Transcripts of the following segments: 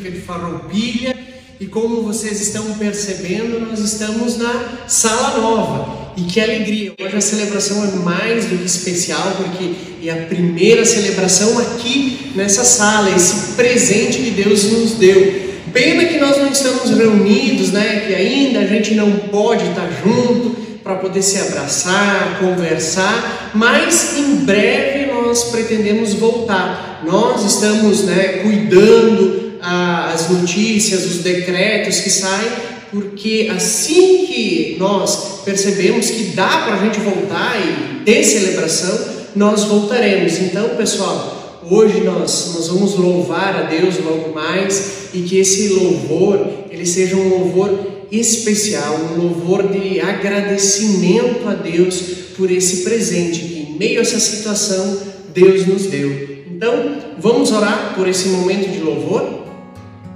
litúrgica de Farroupilha e como vocês estão percebendo, nós estamos na Sala Nova. E que alegria! Hoje a celebração é mais do que especial, porque é a primeira celebração aqui nessa sala, esse presente que Deus nos deu. Pena que nós não estamos reunidos, né? Que ainda a gente não pode estar junto para poder se abraçar, conversar, mas em breve nós pretendemos voltar. Nós estamos, né, cuidando as notícias, os decretos que saem, porque assim que nós percebemos que dá para a gente voltar e ter celebração, nós voltaremos. Então, pessoal, hoje nós vamos louvar a Deus logo mais e que esse louvor, ele seja um louvor especial, um louvor de agradecimento a Deus por esse presente que em meio a essa situação Deus nos deu. Então, vamos orar por esse momento de louvor?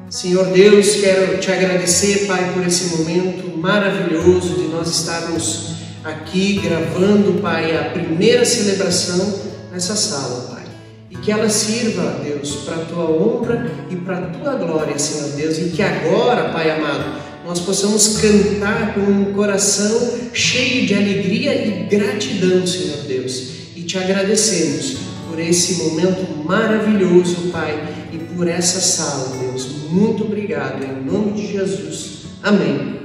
Senhor Deus, quero te agradecer, Pai, por esse momento maravilhoso de nós estarmos aqui gravando, Pai, a primeira celebração nessa sala, Pai. E que ela sirva, Deus, para a Tua honra e para a Tua glória, Senhor Deus. E que agora, Pai amado, nós possamos cantar com um coração cheio de alegria e gratidão, Senhor Deus. E te agradecemos por esse momento maravilhoso, Pai, e por essa sala, Deus. Muito obrigado, em nome de Jesus. Amém.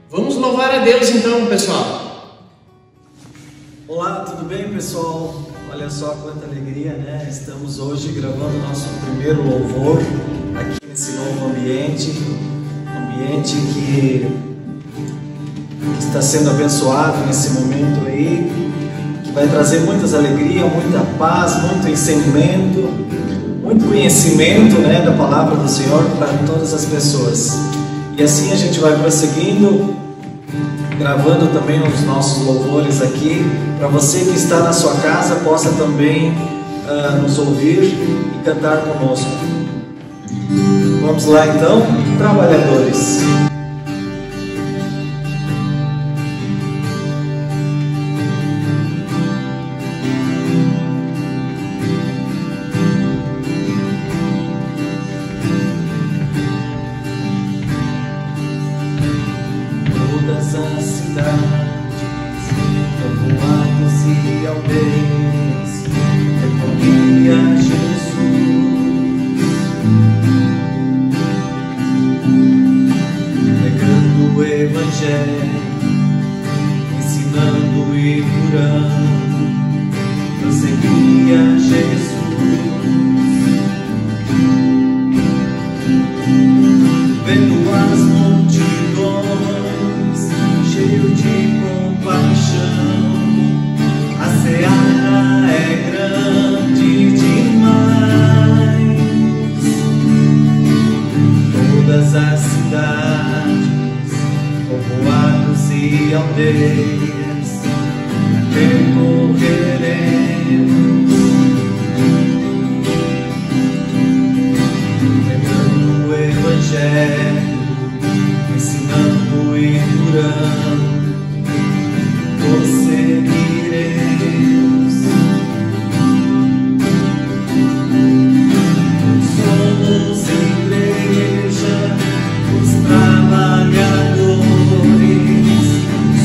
Vamos louvar a Deus então, pessoal. Olá, tudo bem, pessoal? Olha só quanta alegria, né? Estamos hoje gravando nosso primeiro louvor aqui nesse novo ambiente que está sendo abençoado nesse momento aí, que vai trazer muitas alegrias, muita paz, muito ensinamento, muito conhecimento, né, da palavra do Senhor para todas as pessoas. E assim a gente vai prosseguindo, gravando também os nossos louvores aqui, para você que está na sua casa possa também nos ouvir e cantar conosco. Vamos lá então, trabalhadores. Todas as cidades, povoados e aldeias, recolhia Jesus, pregando o Evangelho, ensinando e curando, prosseguia Jesus. Vendo as multidões, cheio de compaixão, a seara é grande demais. Todas as cidades, povoados e aldeias, percorreremos, pregando o Evangelho, ensinando e curando, prosseguiremos. Somos igreja, os trabalhadores,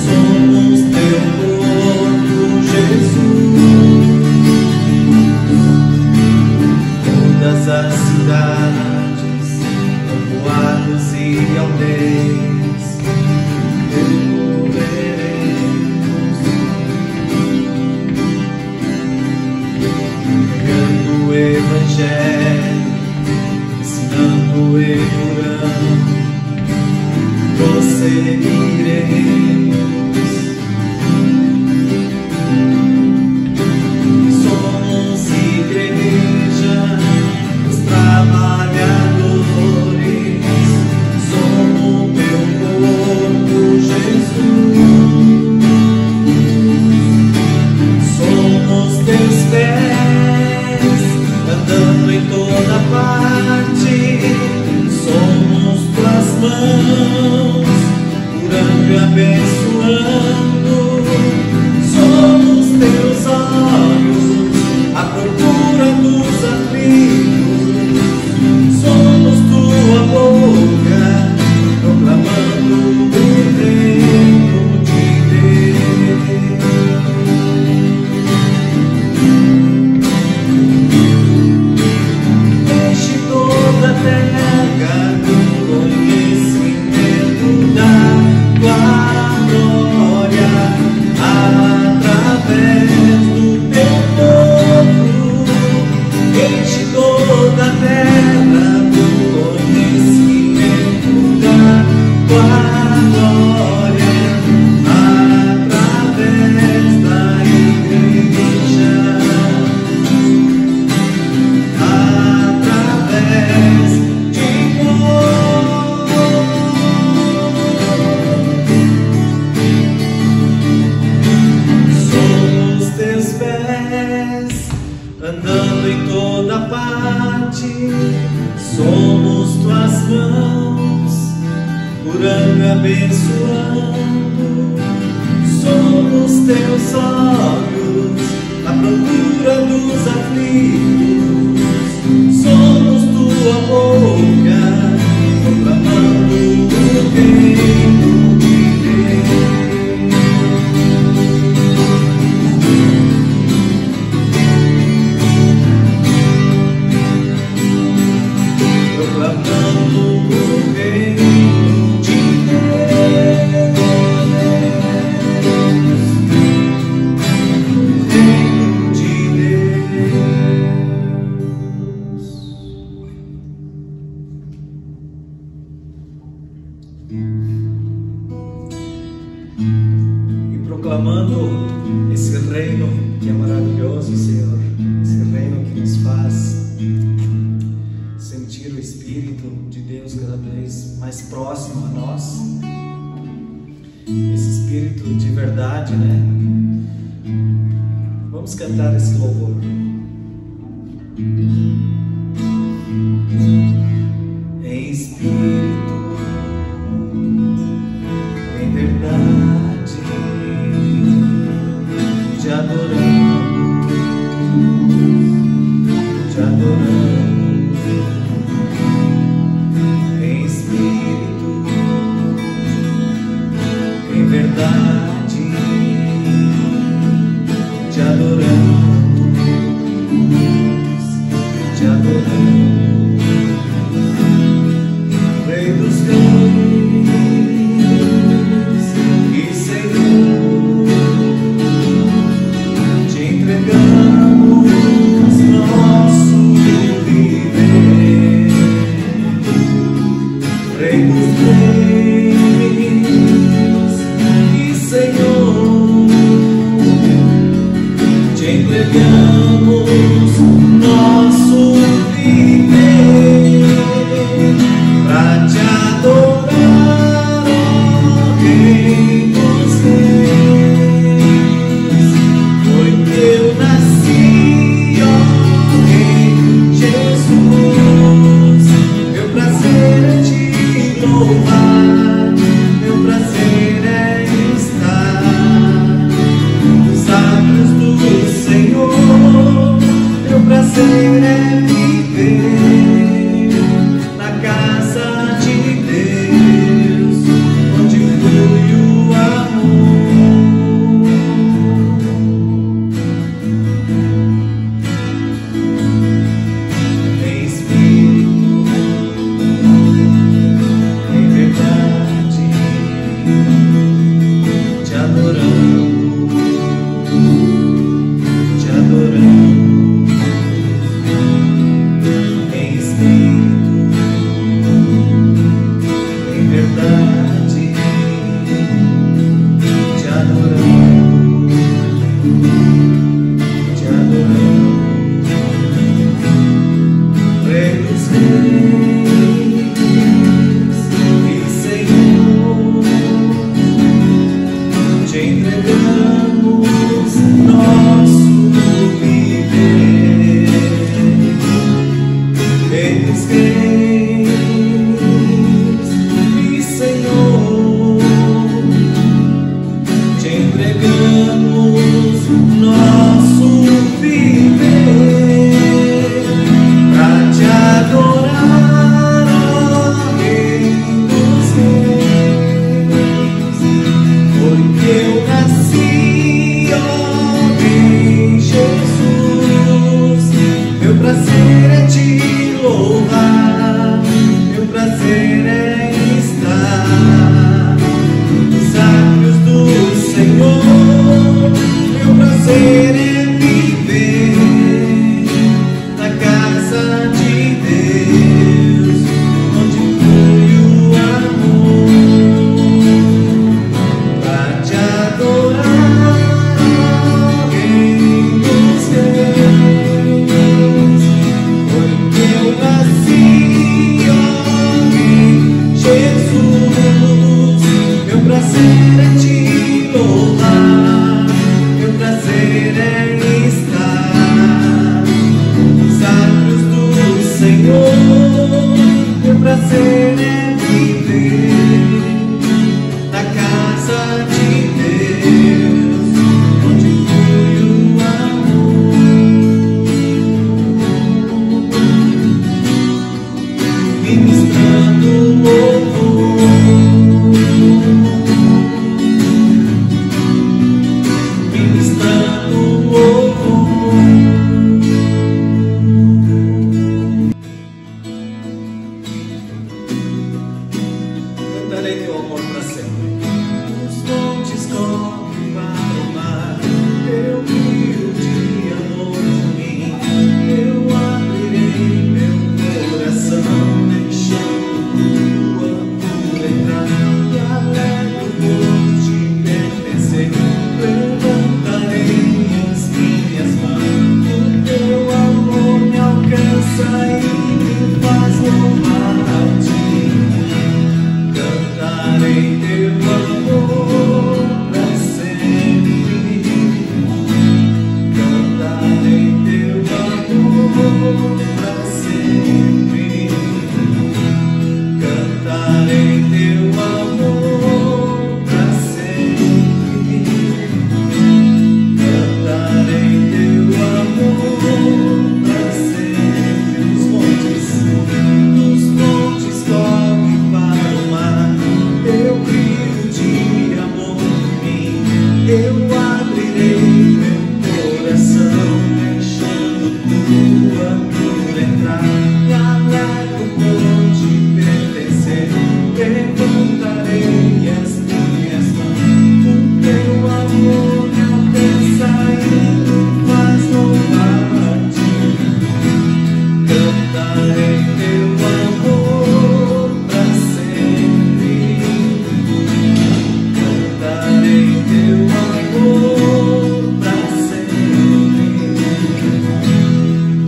somos teu corpo, Jesus. Todas as cidades, povoados e aldeias, pregando o Evangelho, ensinando e curando, prosseguiremos. Somos igreja, os trabalhadores, somos teu corpo, Jesus. Somos teus pés, andando em toda parte, somos tuas mãos, curando e abençoando. Somos teus olhos, à procura dos aflitos, somos tua tuas mãos, curando e abençoando. Somos teus olhos na procura dos aflitos. Somos tua boca proclamando o reino de Deus. Proclamando o reino de Deus. O reino de Deus. E proclamando esse reino que é maravilhoso, Senhor, esse reino que nos faz sentir o Espírito de Deus cada vez mais próximo a nós, esse Espírito de verdade, né? Vamos cantar esse louvor. Em Espírito, em verdade, te adoramos, te adoramos. Em Espírito, em verdade, te adoramos, te adoramos. Rei dos reis e Senhor, te entregamos nosso viver. Rei dos reis e Senhor, te entregamos nosso viver pra te adorar, ó Rei dos reis. Foi que eu nasci, ó Rei Jesus. Meu prazer é te louvar. prazer é viver na casa de Deus, onde flui o amor, ministrando louvor, ministrando louvor. Cantarei teu amor para sempre. Os montes correm para o mar, teu rio de amor por mim. Eu abrirei meu coração, deixando tua pura entrar, e alegro por te pertencer. Levantarei as minhas mãos, o teu amor me alcança e me faz louvar a ti. Cantarei teu amor pra sempre. Cantarei teu amor pra sempre. Cantarei teu amor pra sempre. Cantarei teu amor pra sempre. Os montes correm para o mar, teu rio de amor por mim. Eu abrirei meu coração, deixando tua cura entrar, e alegro por te pertencer. Levantarei as minhas mãos, o teu amor me alcança e me faz louvar a ti. Cantarei teu amor pra sempre. Cantarei teu amor pra sempre.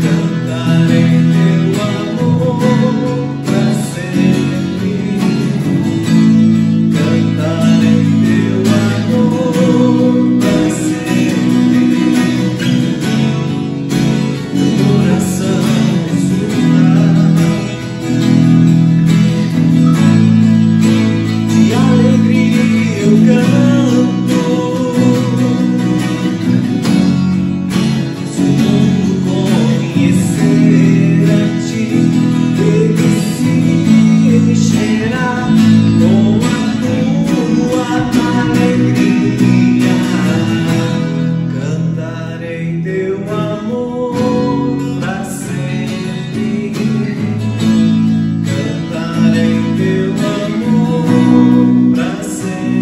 Cantarei teu amor pra sempre. Cantarei teu amor pra sempre. Meu coração de alegria eu canto. Se o mundo conhecer a ti, ele se encherá com a tua alegria. Cantarei teu amor pra sempre. Cantarei teu amor pra sempre.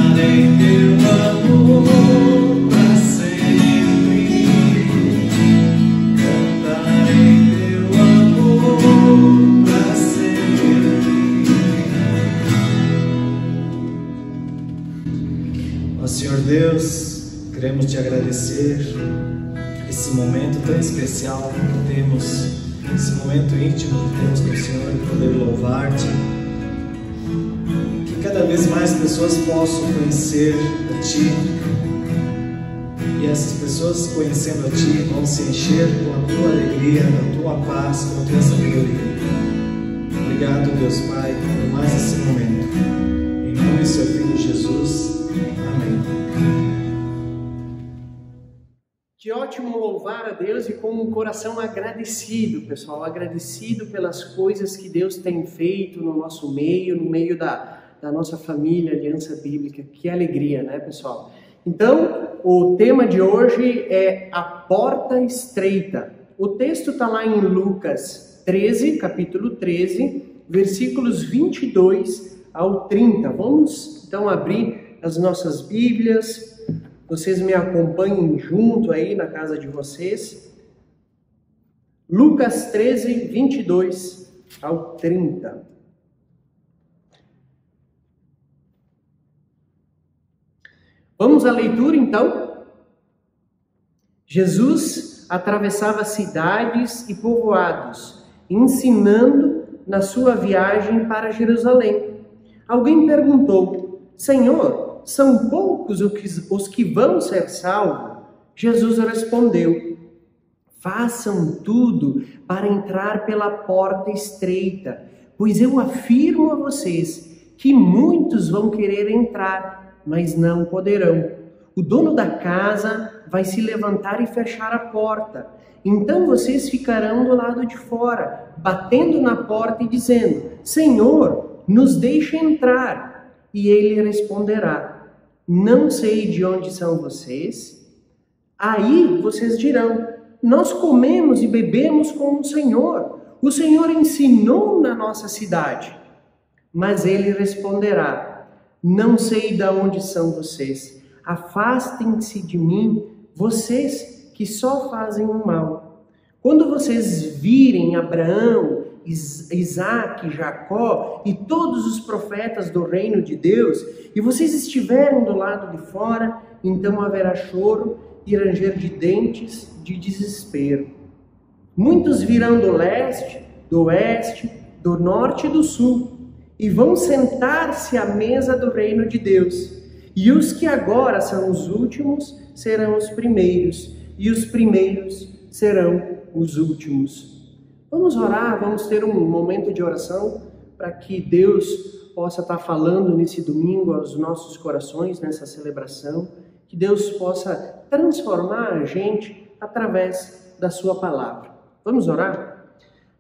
Cantarei teu amor pra sempre. Cantarei teu amor pra sempre. Ó Senhor Deus, queremos te agradecer esse momento tão especial que temos, esse momento íntimo que temos com o Senhor, de poder louvar-te. Que cada vez mais pessoas possam conhecer a Ti, e essas pessoas conhecendo a Ti vão se encher com a Tua alegria, com a Tua paz, com a Tua sabedoria. Obrigado, Deus Pai, por mais esse momento. Em nome do Seu Filho Jesus. Amém. Que ótimo louvar a Deus e com um coração agradecido, pessoal, agradecido pelas coisas que Deus tem feito no nosso meio, no meio da nossa família, Aliança Bíblica. Que alegria, né, pessoal? Então, o tema de hoje é a porta estreita. O texto está lá em Lucas 13, capítulo 13, versículos 22 ao 30. Vamos, então, abrir as nossas Bíblias. Vocês me acompanhem junto aí na casa de vocês. Lucas 13, 22 ao 30. Vamos à leitura, então? Jesus atravessava cidades e povoados, ensinando na sua viagem para Jerusalém. Alguém perguntou: Senhor, são poucos os que vão ser salvos? Jesus respondeu: Façam tudo para entrar pela porta estreita, pois eu afirmo a vocês que muitos vão querer entrar, mas não poderão. O dono da casa vai se levantar e fechar a porta. Então vocês ficarão do lado de fora, batendo na porta e dizendo: Senhor, nos deixe entrar. E ele responderá: não sei de onde são vocês. Aí vocês dirão: nós comemos e bebemos com o Senhor. O Senhor ensinou na nossa cidade. Mas ele responderá: não sei de onde são vocês. Afastem-se de mim, vocês que só fazem o mal. Quando vocês virem Abraão, Isaac, Jacó e todos os profetas do reino de Deus, e vocês estiverem do lado de fora, então haverá choro e ranger de dentes de desespero. Muitos virão do leste, do oeste, do norte e do sul, e vão sentar-se à mesa do reino de Deus. E os que agora são os últimos serão os primeiros, e os primeiros serão os últimos. Vamos orar, vamos ter um momento de oração para que Deus possa estar falando nesse domingo aos nossos corações, nessa celebração, que Deus possa transformar a gente através da sua palavra. Vamos orar?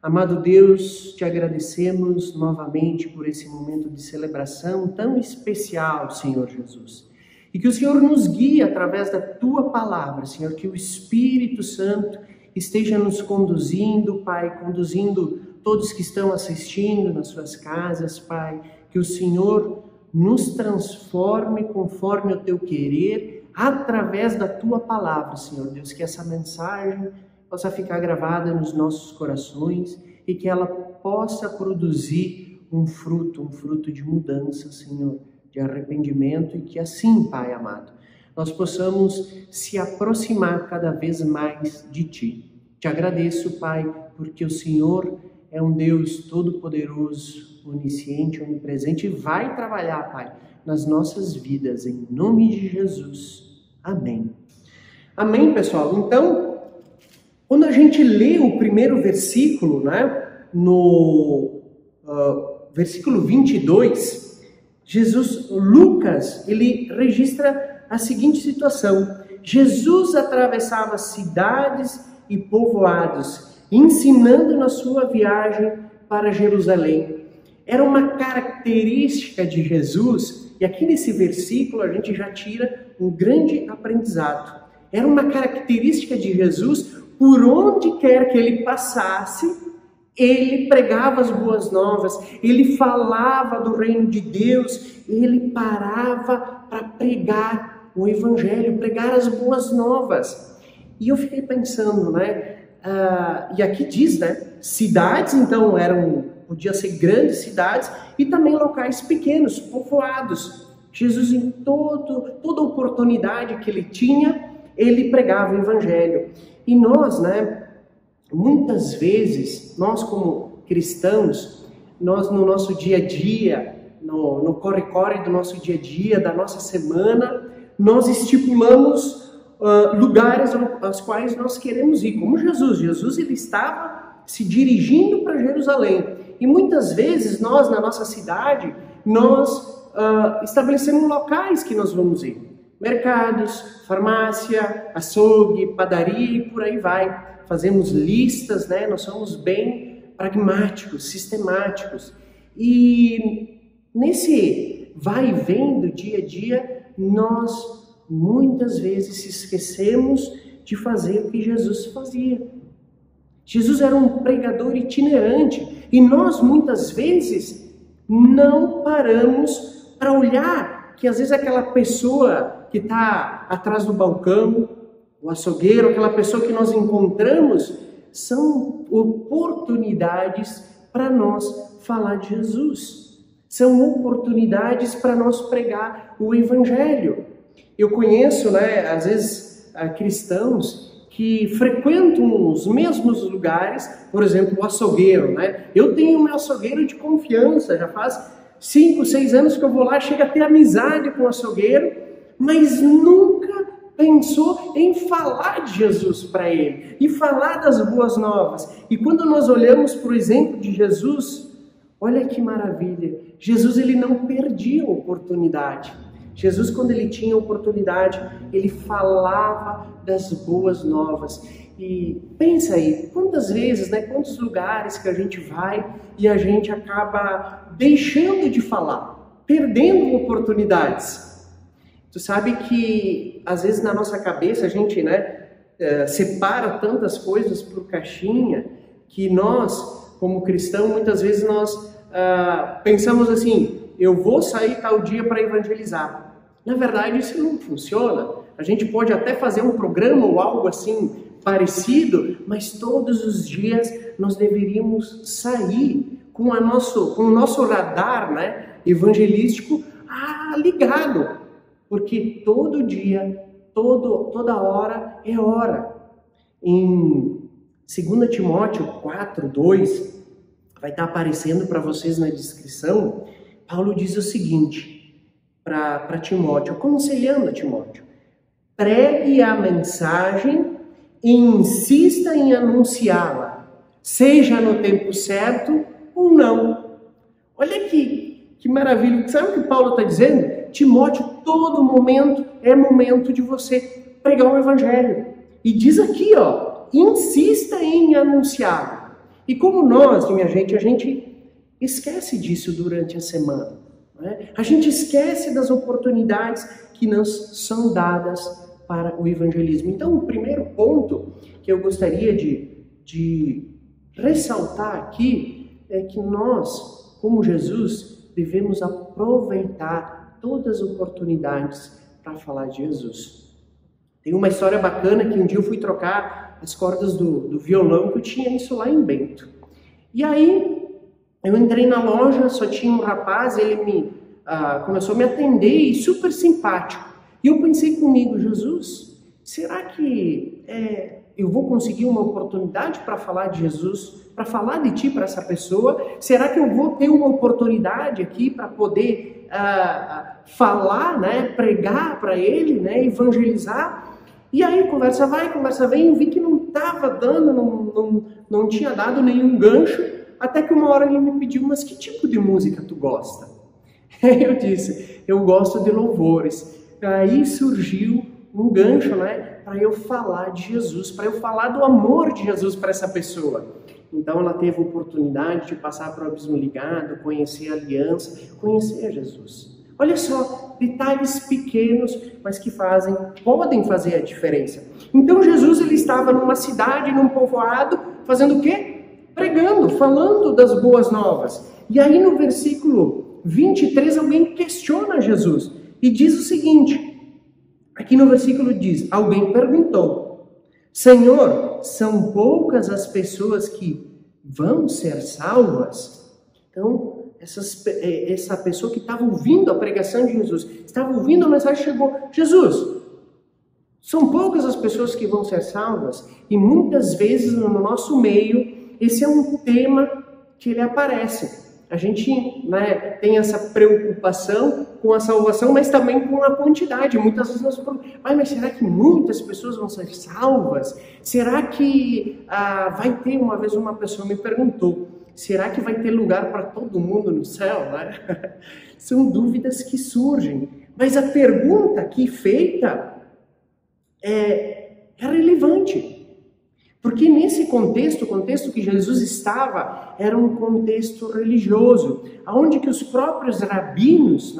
Amado Deus, te agradecemos novamente por esse momento de celebração tão especial, Senhor Jesus. E que o Senhor nos guie através da tua palavra, Senhor, que o Espírito Santo esteja nos conduzindo, Pai, conduzindo todos que estão assistindo nas suas casas, Pai. Que o Senhor nos transforme conforme o teu querer, através da tua palavra, Senhor Deus. Que essa mensagem possa ficar gravada nos nossos corações e que ela possa produzir um fruto de mudança, Senhor, de arrependimento, e que assim, Pai amado, nós possamos se aproximar cada vez mais de Ti. Te agradeço, Pai, porque o Senhor é um Deus todo-poderoso, onisciente, onipresente, e vai trabalhar, Pai, nas nossas vidas, em nome de Jesus. Amém. Amém, pessoal? Então, quando a gente lê o primeiro versículo, né, no versículo 22, Lucas, ele registra a seguinte situação: Jesus atravessava cidades e povoados, ensinando na sua viagem para Jerusalém. Era uma característica de Jesus, e aqui nesse versículo a gente já tira um grande aprendizado. Era uma característica de Jesus. Por onde quer que ele passasse, ele pregava as boas novas, ele falava do reino de Deus, ele parava para pregar o evangelho, pregar as boas novas. E eu fiquei pensando, né? E aqui diz, né? Cidades, então, podia ser grandes cidades e também locais pequenos, povoados. Jesus, em toda oportunidade que ele tinha, ele pregava o evangelho. E nós, né, muitas vezes, nós como cristãos, nós no nosso dia a dia, no corre-corre do nosso dia a dia, da nossa semana, nós estipulamos lugares aos quais nós queremos ir, como Jesus. Jesus, ele estava se dirigindo para Jerusalém. E muitas vezes nós, na nossa cidade, nós estabelecemos locais que nós vamos ir. Mercados, farmácia, açougue, padaria e por aí vai. Fazemos listas, né? Nós somos bem pragmáticos, sistemáticos. E nesse vai e vem do dia a dia, nós muitas vezes se esquecemos de fazer o que Jesus fazia. Jesus era um pregador itinerante e nós muitas vezes não paramos para olhar que às vezes aquela pessoa que está atrás do balcão, o açougueiro, aquela pessoa que nós encontramos, são oportunidades para nós falar de Jesus. São oportunidades para nós pregar o evangelho. Eu conheço, né, às vezes, cristãos que frequentam os mesmos lugares, por exemplo, o açougueiro, né? Eu tenho meu açougueiro de confiança, já faz 5, 6 anos que eu vou lá, chego a ter amizade com o açougueiro, mas nunca pensou em falar de Jesus para ele e falar das boas novas. E quando nós olhamos para o exemplo de Jesus, olha que maravilha, Jesus ele não perdia a oportunidade. Jesus, quando ele tinha oportunidade, ele falava das boas novas. E pensa aí, quantas vezes, quantos lugares que a gente vai e a gente acaba deixando de falar, perdendo oportunidades. Tu sabe que, às vezes, na nossa cabeça, a gente separa tantas coisas por caixinha, que nós, como cristão, muitas vezes nós pensamos assim, eu vou sair tal dia para evangelizar. Na verdade, isso não funciona. A gente pode até fazer um programa ou algo assim parecido, mas todos os dias nós deveríamos sair com o nosso radar evangelístico ligado. Porque todo dia, toda hora é hora. Em 2 Timóteo 4:2, vai estar aparecendo para vocês na descrição, Paulo diz o seguinte para Timóteo, aconselhando a Timóteo: pregue a mensagem e insista em anunciá-la, seja no tempo certo ou não. Olha que maravilha. Sabe o que Paulo está dizendo? Timóteo, todo momento é momento de você pregar o evangelho. E diz aqui, insista em anunciar. E como nós, minha gente, a gente esquece disso durante a semana. A gente esquece das oportunidades que nos são dadas para o evangelismo. Então, o primeiro ponto que eu gostaria de ressaltar aqui é que nós, como Jesus, devemos aproveitar todas as oportunidades para falar de Jesus. Tem uma história bacana que um dia eu fui trocar as cordas do violão, que eu tinha isso lá em Bento. E aí eu entrei na loja, só tinha um rapaz, ele começou a me atender e super simpático. E eu pensei comigo, Jesus, será que eu vou conseguir uma oportunidade para falar de Jesus, para falar de ti para essa pessoa? Será que eu vou ter uma oportunidade aqui para poder falar, pregar para ele, evangelizar? E aí conversa vai, conversa vem, eu vi que não estava dando, não tinha dado nenhum gancho, até que uma hora ele me pediu, mas que tipo de música tu gosta? Eu disse, eu gosto de louvores. Aí surgiu um gancho, para eu falar de Jesus, para eu falar do amor de Jesus para essa pessoa. Então ela teve a oportunidade de passar para o Abismo Ligado, conhecer a aliança, conhecer Jesus. Olha só, detalhes pequenos, mas que podem fazer a diferença. Então Jesus ele estava numa cidade, num povoado, fazendo o quê? Pregando, falando das boas novas. E aí no versículo 23 alguém questiona Jesus e diz o seguinte, aqui no versículo diz, alguém perguntou, Senhor, são poucas as pessoas que vão ser salvas? Então, essa pessoa que estava ouvindo a pregação de Jesus, estava ouvindo a mensagem, chegou, Jesus, são poucas as pessoas que vão ser salvas? E muitas vezes no nosso meio, esse é um tema que ele aparece. A gente tem essa preocupação com a salvação, mas também com a quantidade. Muitas vezes nós falamos, mas será que muitas pessoas vão ser salvas? Será que vai ter, uma vez uma pessoa me perguntou, será que vai ter lugar para todo mundo no céu? São dúvidas que surgem. Mas a pergunta aqui feita é relevante. Porque nesse contexto, o contexto que Jesus estava, era um contexto religioso, onde que os próprios rabinos,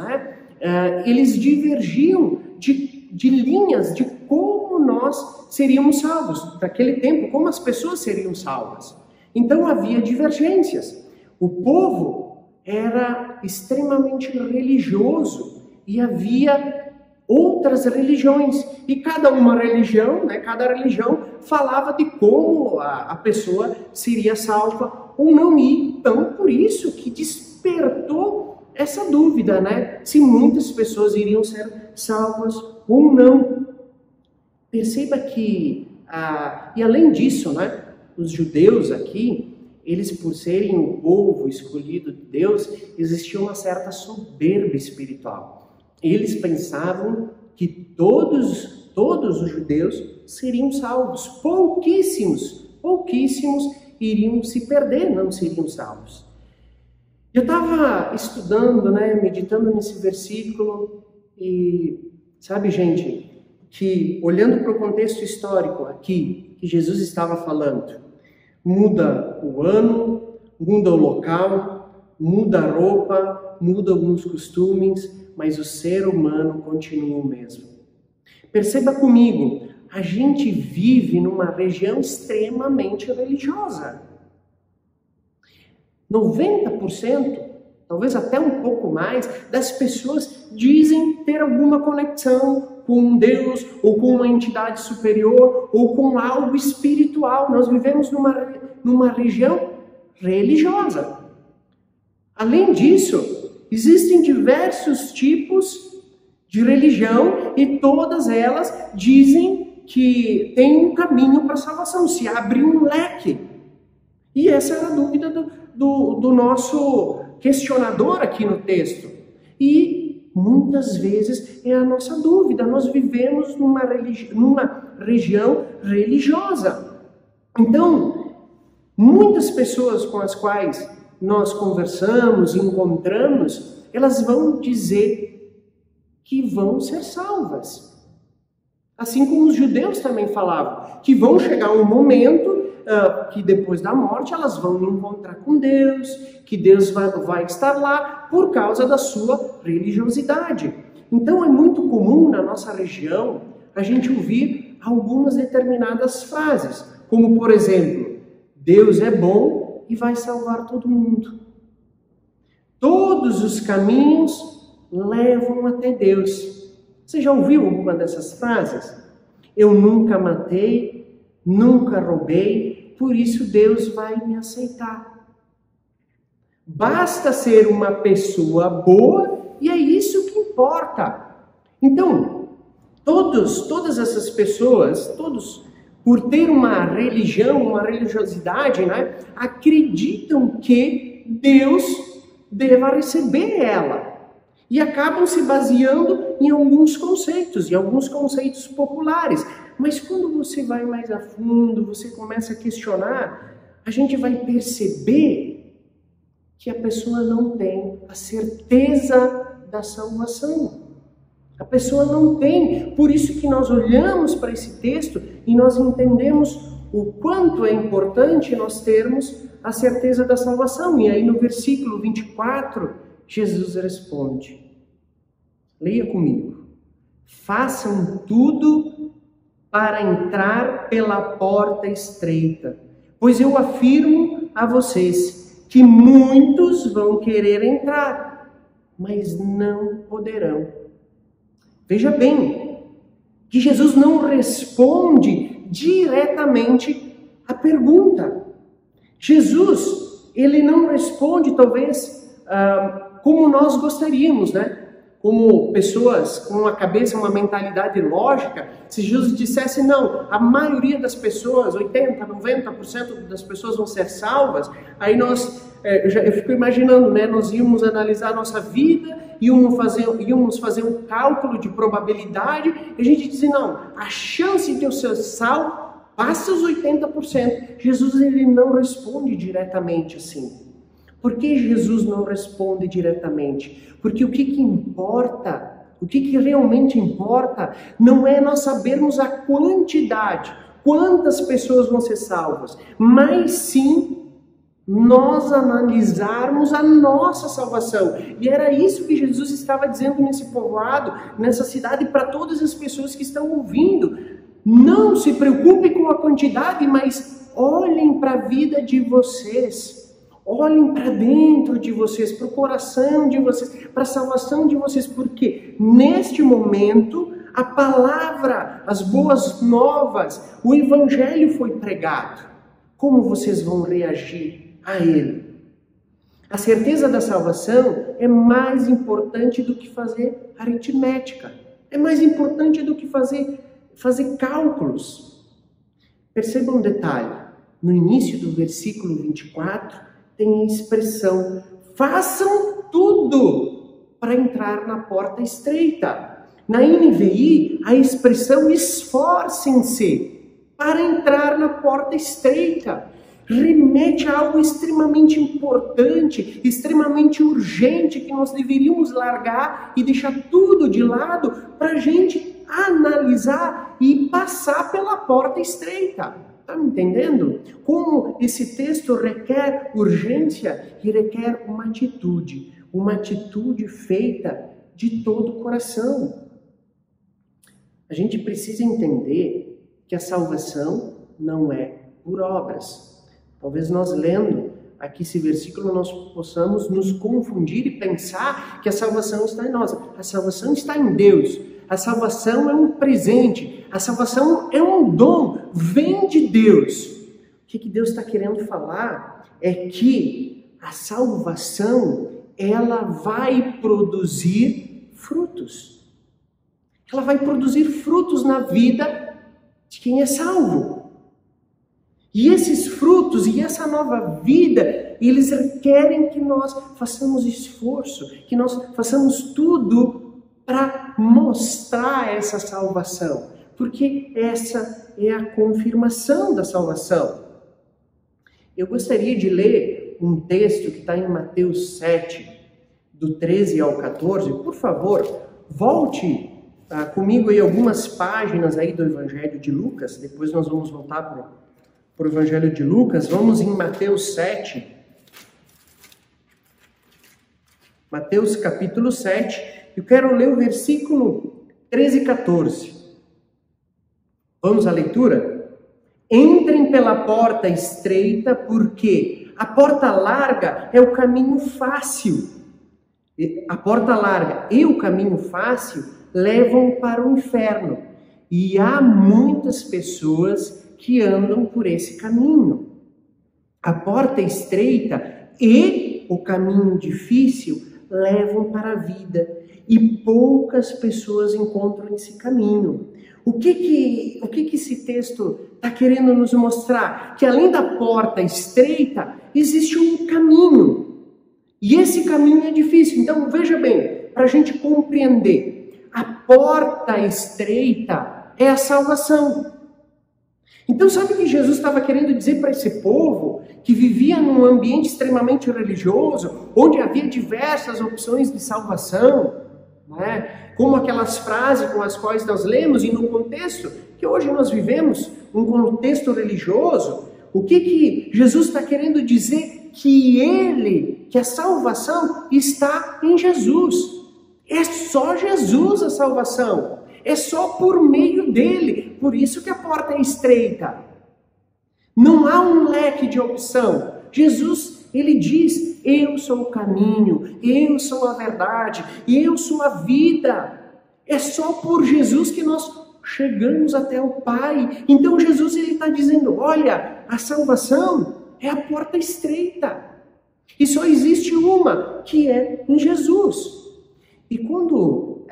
eles divergiam de linhas de como nós seríamos salvos. Naquele tempo, como as pessoas seriam salvas. Então havia divergências. O povo era extremamente religioso e havia outras religiões. E cada religião falava de como a pessoa seria salva ou não. E então, por isso que despertou essa dúvida, se muitas pessoas iriam ser salvas ou não. Perceba que, e além disso, os judeus aqui, eles por serem o povo escolhido de Deus, existia uma certa soberba espiritual. Eles pensavam que todos todos os judeus seriam salvos. Pouquíssimos iriam se perder, não seriam salvos. Eu estava estudando, meditando nesse versículo e, sabe, gente, que olhando para o contexto histórico aqui, que Jesus estava falando, muda o ano, muda o local, muda a roupa, muda alguns costumes, mas o ser humano continua o mesmo. Perceba comigo, a gente vive numa região extremamente religiosa. 90%, talvez até um pouco mais, das pessoas dizem ter alguma conexão com Deus, ou com uma entidade superior, ou com algo espiritual. Nós vivemos numa região religiosa. Além disso, existem diversos tipos de religião e todas elas dizem que tem um caminho para a salvação, se abre um leque. E essa era a dúvida do nosso questionador aqui no texto. E muitas vezes é a nossa dúvida. Nós vivemos numa região religiosa. Então, muitas pessoas com as quais nós conversamos, encontramos, elas vão dizer que vão ser salvas. Assim como os judeus também falavam, que vão chegar um momento que depois da morte elas vão encontrar com Deus, que Deus vai estar lá por causa da sua religiosidade. Então é muito comum na nossa região a gente ouvir algumas determinadas frases, como por exemplo, Deus é bom e vai salvar todo mundo. Todos os caminhos levam até Deus. Você já ouviu alguma dessas frases? Eu nunca matei, nunca roubei, por isso Deus vai me aceitar. Basta ser uma pessoa boa e é isso que importa. Então, todas essas pessoas, por ter uma religião, uma religiosidade, acreditam que Deus deva receber ela. E acabam se baseando em alguns conceitos populares. Mas quando você vai mais a fundo, você começa a questionar, a gente vai perceber que a pessoa não tem a certeza da salvação. A pessoa não tem. Por isso que nós olhamos para esse texto e nós entendemos o quanto é importante nós termos a certeza da salvação. E aí no versículo 24, Jesus responde, leia comigo, façam tudo para entrar pela porta estreita, pois eu afirmo a vocês que muitos vão querer entrar, mas não poderão. Veja bem, que Jesus não responde diretamente a pergunta. Jesus, ele não responde talvez como nós gostaríamos, como pessoas com uma cabeça, uma mentalidade lógica. Se Jesus dissesse, não, a maioria das pessoas, 80%, 90% das pessoas vão ser salvas, aí eu fico imaginando, nós íamos analisar a nossa vida, íamos fazer um cálculo de probabilidade, e a gente dizia, não, a chance de eu ser salvo passa os 80%. Jesus, ele não responde diretamente assim. Por que Jesus não responde diretamente? Porque o que importa, o que realmente importa, não é nós sabermos a quantidade, quantas pessoas vão ser salvas, mas sim nós analisarmos a nossa salvação. E era isso que Jesus estava dizendo nesse povoado, nessa cidade, para todas as pessoas que estão ouvindo. Não se preocupe com a quantidade, mas olhem para a vida de vocês. Olhem para dentro de vocês, para o coração de vocês, para a salvação de vocês, porque neste momento a palavra, as boas novas, o evangelho foi pregado. Como vocês vão reagir a ele? A certeza da salvação é mais importante do que fazer aritmética, é mais importante do que fazer cálculos. Perceba um detalhe, no início do versículo 24, tem a expressão, façam tudo para entrar na porta estreita. Na NVI, a expressão esforcem-se para entrar na porta estreita remete a algo extremamente importante, extremamente urgente, que nós deveríamos largar e deixar tudo de lado para a gente analisar e passar pela porta estreita. Está me entendendo? Como esse texto requer urgência e requer uma atitude feita de todo o coração. A gente precisa entender que a salvação não é por obras. Talvez nós lendo aqui esse versículo nós possamos nos confundir e pensar que a salvação está em nós. A salvação está em Deus. A salvação é um presente. A salvação é um dom. Vem de Deus. O que Deus está querendo falar é que a salvação, ela vai produzir frutos. Ela vai produzir frutos na vida de quem é salvo. E esses frutos e essa nova vida, eles requerem que nós façamos esforço, que nós façamos tudo para mostrar essa salvação. Porque essa é a confirmação da salvação. Eu gostaria de ler um texto que está em Mateus 7, do 13 ao 14. Por favor, volte comigo aí algumas páginas aí do Evangelho de Lucas. Depois nós vamos voltar para o Evangelho de Lucas. Vamos em Mateus 7. Mateus capítulo 7. Eu quero ler o versículo 13 e 14. Vamos à leitura? Entrem pela porta estreita, porque a porta larga é o caminho fácil. A porta larga e o caminho fácil levam para o inferno. E há muitas pessoas que andam por esse caminho. A porta estreita e o caminho difícil levam para a vida. E poucas pessoas encontram esse caminho. O que esse texto está querendo nos mostrar? Que além da porta estreita, existe um caminho. E esse caminho é difícil. Então, veja bem, para a gente compreender, a porta estreita é a salvação. Então, sabe o que Jesus estava querendo dizer para esse povo que vivia num ambiente extremamente religioso, onde havia diversas opções de salvação, né? Como aquelas frases com as quais nós lemos, e no contexto que hoje nós vivemos, um contexto religioso, o que Jesus está querendo dizer? Que a salvação está em Jesus. É só Jesus a salvação. É só por meio dele. Por isso que a porta é estreita. Não há um leque de opção. Jesus, ele diz: eu sou o caminho, eu sou a verdade, eu sou a vida. É só por Jesus que nós chegamos até o Pai. Então Jesus, ele está dizendo: olha, a salvação é a porta estreita. E só existe uma, que é em Jesus. E quando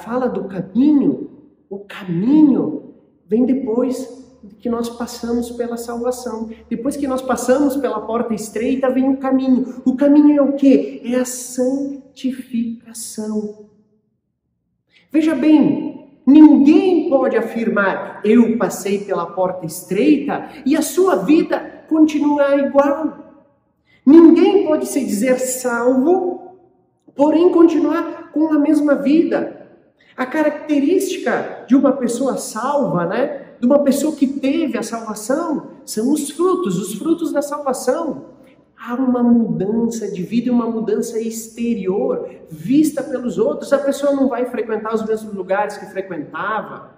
fala do caminho, o caminho vem depois que nós passamos pela salvação. Depois que nós passamos pela porta estreita, vem o caminho. O caminho é o quê? É a santificação. Veja bem, ninguém pode afirmar: eu passei pela porta estreita e a sua vida continuar igual. Ninguém pode se dizer salvo, porém continuar com a mesma vida. A característica de uma pessoa salva, né? De uma pessoa que teve a salvação, são os frutos da salvação. Há uma mudança de vida, uma mudança exterior, vista pelos outros. A pessoa não vai frequentar os mesmos lugares que frequentava.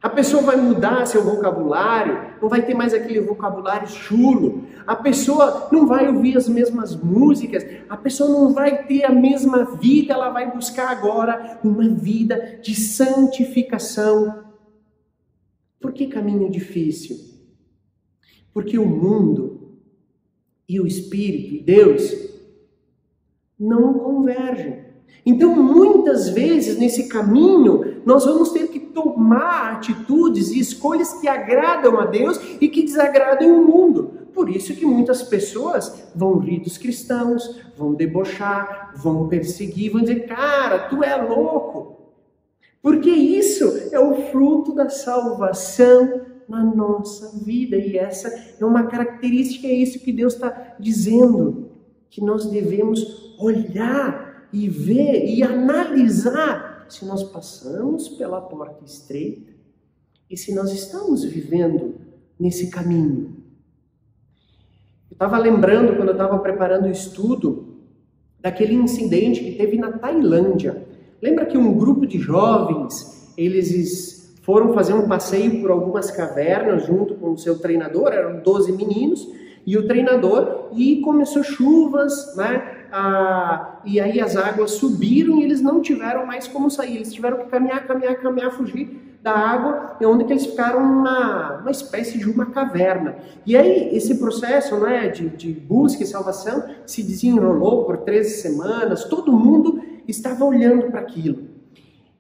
A pessoa vai mudar seu vocabulário, não vai ter mais aquele vocabulário chulo. A pessoa não vai ouvir as mesmas músicas, a pessoa não vai ter a mesma vida, ela vai buscar agora uma vida de santificação. Por que caminho difícil? Porque o mundo e o Espírito e Deus não convergem. Então, muitas vezes, nesse caminho, nós vamos ter que tomar atitudes e escolhas que agradam a Deus e que desagradam o mundo. Por isso que muitas pessoas vão rir dos cristãos, vão debochar, vão perseguir, vão dizer: cara, tu é louco. Porque isso é o fruto da salvação na nossa vida. E essa é uma característica, é isso que Deus está dizendo, que nós devemos olhar e ver e analisar se nós passamos pela porta estreita e se nós estamos vivendo nesse caminho. Eu estava lembrando, quando eu estava preparando o estudo, daquele incidente que teve na Tailândia. Lembra que um grupo de jovens, eles foram fazer um passeio por algumas cavernas junto com o seu treinador, eram 12 meninos, e o treinador, e começou chuvas, né? E aí as águas subiram e eles não tiveram mais como sair, eles tiveram que caminhar, fugir da água, e onde que eles ficaram numa espécie de uma caverna. E aí esse processo, né, de busca e salvação se desenrolou por 13 semanas, todo mundo estava olhando para aquilo.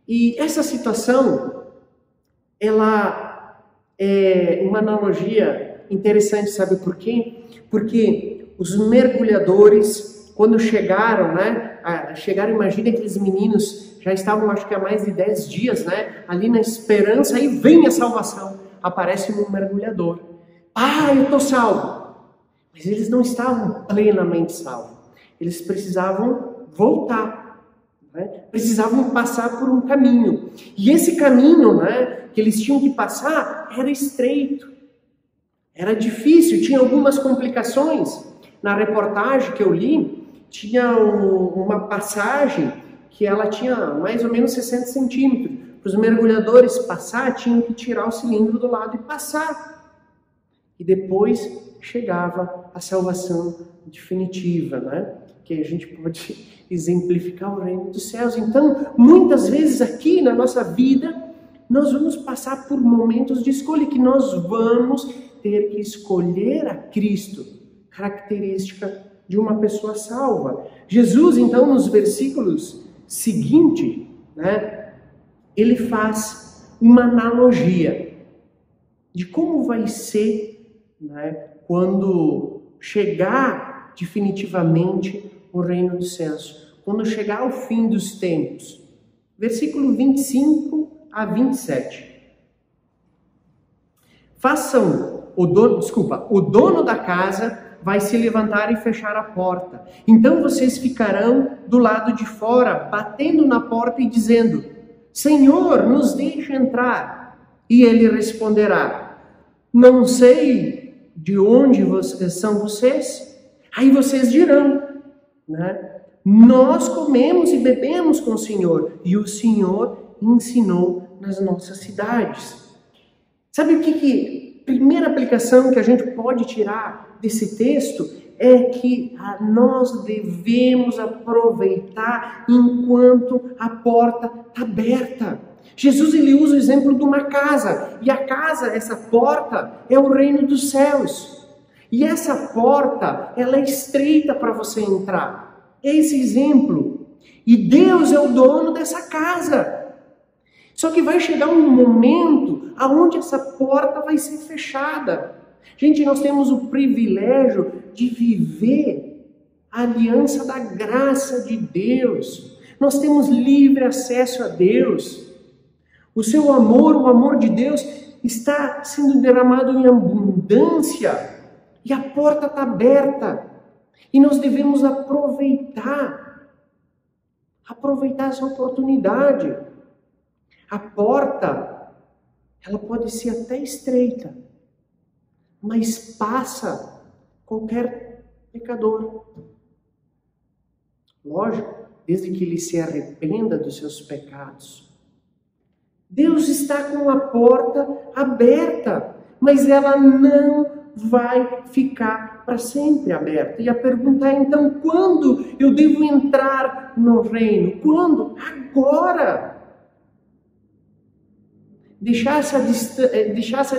E essa situação, ela é uma analogia interessante, sabe por quê? Porque os mergulhadores, quando chegaram, imagina aqueles meninos já estavam, acho que há mais de 10 dias, né, ali na esperança, aí vem a salvação, aparece um mergulhador. Eu estou salvo. Mas eles não estavam plenamente salvos. Eles precisavam voltar, né? Precisavam passar por um caminho. E esse caminho, né, que eles tinham que passar era estreito. Era difícil, tinha algumas complicações. Na reportagem que eu li, tinha uma passagem que ela tinha mais ou menos 60 centímetros. Para os mergulhadores passar, tinham que tirar o cilindro do lado e passar. E depois chegava a salvação definitiva, né? Que a gente pode exemplificar o reino dos céus. Então, muitas vezes aqui na nossa vida, nós vamos passar por momentos de escolha, que nós vamos ter que escolher a Cristo, característica de uma pessoa salva. Jesus, então, nos versículos seguintes, né, ele faz uma analogia de como vai ser, né, quando chegar definitivamente o reino dos céus, quando chegar ao fim dos tempos. Versículo 25 a 27. O dono da casa vai se levantar e fechar a porta. Então vocês ficarão do lado de fora, batendo na porta e dizendo: Senhor, nos deixe entrar. E ele responderá: não sei de onde são vocês. Aí vocês dirão, né? Nós comemos e bebemos com o Senhor, e o Senhor ensinou nas nossas cidades. Sabe o que primeira aplicação que a gente pode tirar desse texto é que nós devemos aproveitar enquanto a porta está aberta. Jesus, ele usa o exemplo de uma casa, e a casa, essa porta, é o reino dos céus. E essa porta, ela é estreita para você entrar. É esse exemplo. E Deus é o dono dessa casa. Só que vai chegar um momento aonde essa porta vai ser fechada. Gente, nós temos o privilégio de viver a aliança da graça de Deus. Nós temos livre acesso a Deus. O seu amor, o amor de Deus, está sendo derramado em abundância. E a porta está aberta. E nós devemos aproveitar essa oportunidade. A porta, ela pode ser até estreita, mas passa qualquer pecador. Lógico, desde que ele se arrependa dos seus pecados. Deus está com a porta aberta, mas ela não vai ficar para sempre aberta. E a pergunta é, então, quando eu devo entrar no reino? Quando? Agora! Deixar essa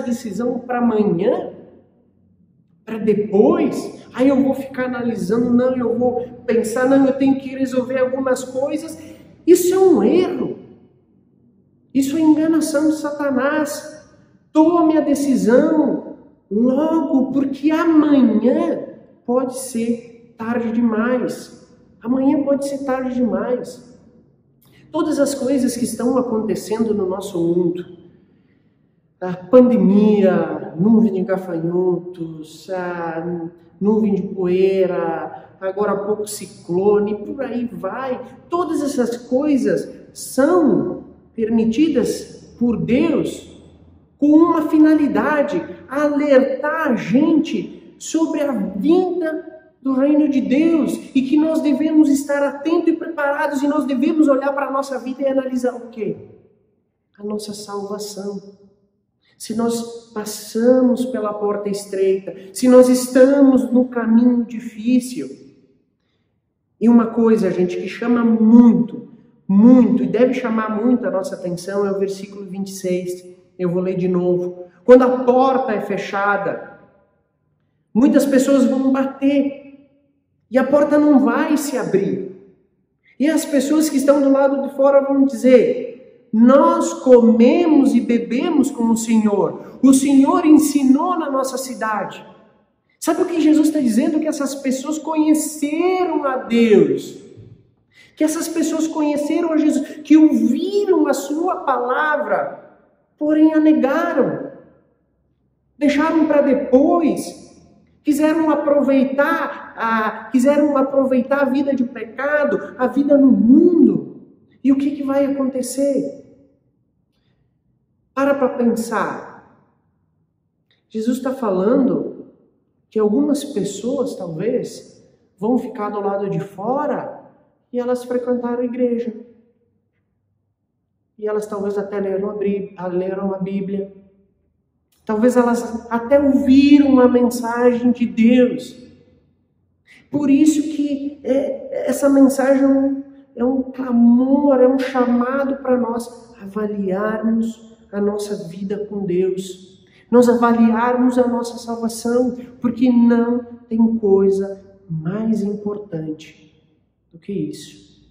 decisão para amanhã? Para depois? Aí eu vou ficar analisando, não, eu vou pensar, não, eu tenho que resolver algumas coisas. Isso é um erro. Isso é enganação de Satanás. Tome a decisão logo, porque amanhã pode ser tarde demais. Amanhã pode ser tarde demais. todas as coisas que estão acontecendo no nosso mundo, a pandemia, nuvem de gafanhotos, a nuvem de poeira, agora há pouco ciclone, por aí vai. Todas essas coisas são permitidas por Deus com uma finalidade: alertar a gente sobre a vinda do reino de Deus, e que nós devemos estar atentos e preparados, e nós devemos olhar para a nossa vida e analisar o quê? A nossa salvação. Se nós passamos pela porta estreita, se nós estamos no caminho difícil. E uma coisa, gente, que chama muito, e deve chamar muito a nossa atenção é o versículo 26. Eu vou ler de novo. Quando a porta é fechada, muitas pessoas vão bater e a porta não vai se abrir. E as pessoas que estão do lado de fora vão dizer: nós comemos e bebemos com o Senhor ensinou na nossa cidade. Sabe o que Jesus está dizendo? Que essas pessoas conheceram a Deus, que essas pessoas conheceram a Jesus, que ouviram a sua palavra, porém a negaram, deixaram para depois, quiseram aproveitar a vida de pecado, a vida no mundo. E o que vai acontecer? Para pensar. Jesus está falando que algumas pessoas talvez vão ficar do lado de fora e elas frequentaram a igreja. E elas talvez até leram a Bíblia. Talvez elas até ouviram a mensagem de Deus. Por isso que essa mensagem é um clamor, é um chamado para nós avaliarmos a nossa vida com Deus. Nós avaliarmos a nossa salvação, porque não tem coisa mais importante do que isso.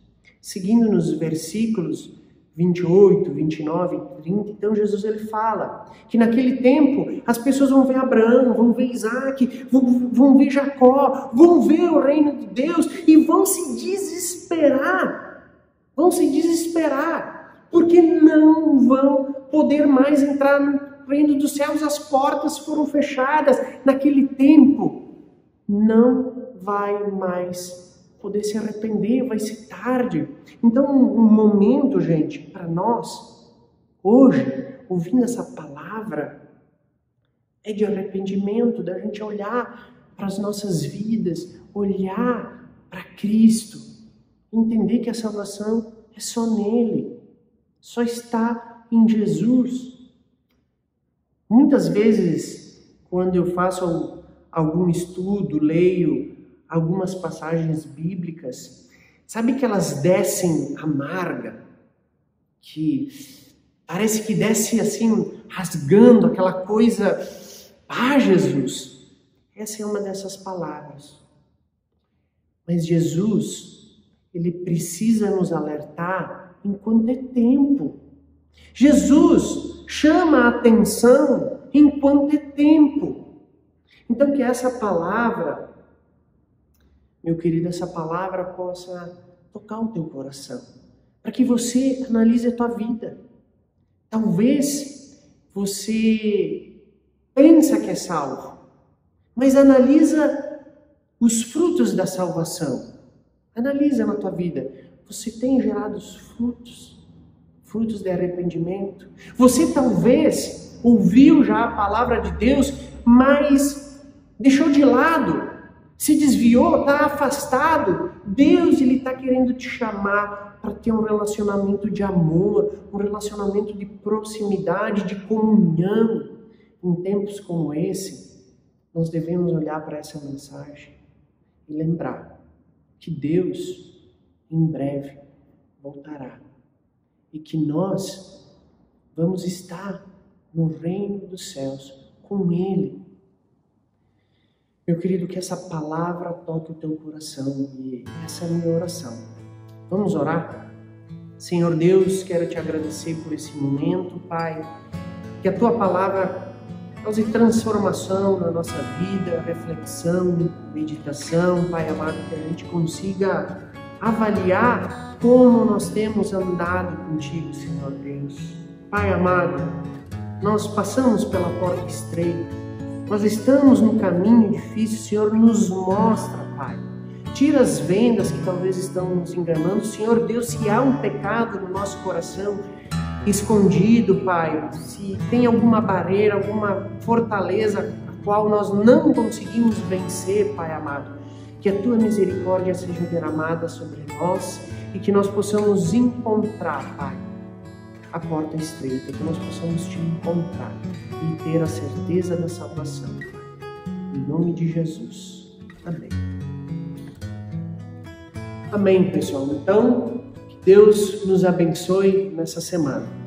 Seguindo nos versículos 28, 29 e 30, então Jesus ele fala que naquele tempo as pessoas vão ver Abraão, vão ver Isaac, vão ver Jacó, vão ver o reino de Deus e vão se desesperar, porque não vão poder mais entrar no reino dos céus, as portas foram fechadas. Naquele tempo não vai mais poder se arrepender, vai ser tarde. Então, um momento, gente, para nós, hoje, ouvindo essa palavra, é de arrependimento, da gente olhar para as nossas vidas, olhar para Cristo, entender que a salvação é só nele, só está em Jesus. Muitas vezes, quando eu faço algum estudo, leio algumas passagens bíblicas, sabe que elas descem amarga, que parece que desce assim, rasgando aquela coisa. Jesus, essa é uma dessas palavras. Mas Jesus, ele precisa nos alertar enquanto é tempo. Jesus chama a atenção enquanto é tempo. Então que essa palavra, meu querido, essa palavra possa tocar o teu coração, para que você analise a tua vida. Talvez você pensa que é salvo, mas analisa os frutos da salvação. Analisa na tua vida. Você tem gerado os frutos de arrependimento. Você talvez ouviu já a palavra de Deus, mas deixou de lado, se desviou, está afastado. Deus, ele está querendo te chamar para ter um relacionamento de amor, um relacionamento de proximidade, de comunhão. Em tempos como esse, nós devemos olhar para essa mensagem e lembrar que Deus, em breve, voltará. E que nós vamos estar no reino dos céus com Ele. Meu querido, que essa palavra toque o teu coração, e essa é a minha oração. Vamos orar? Senhor Deus, quero te agradecer por esse momento, Pai, que a tua palavra cause transformação na nossa vida, reflexão, meditação, Pai amado, que a gente consiga avaliar como nós temos andado contigo, Senhor Deus. Pai amado, nós passamos pela porta estreita, nós estamos no caminho difícil, Senhor, nos mostra, Pai. Tira as vendas que talvez estão nos enganando, Senhor Deus, se há um pecado no nosso coração escondido, Pai, se tem alguma barreira, alguma fortaleza a qual nós não conseguimos vencer, Pai amado, que a Tua misericórdia seja derramada sobre nós e que nós possamos encontrar, Pai, a porta estreita, que nós possamos Te encontrar e ter a certeza da salvação, Pai. Em nome de Jesus. Amém. Amém, pessoal. Então, que Deus nos abençoe nessa semana.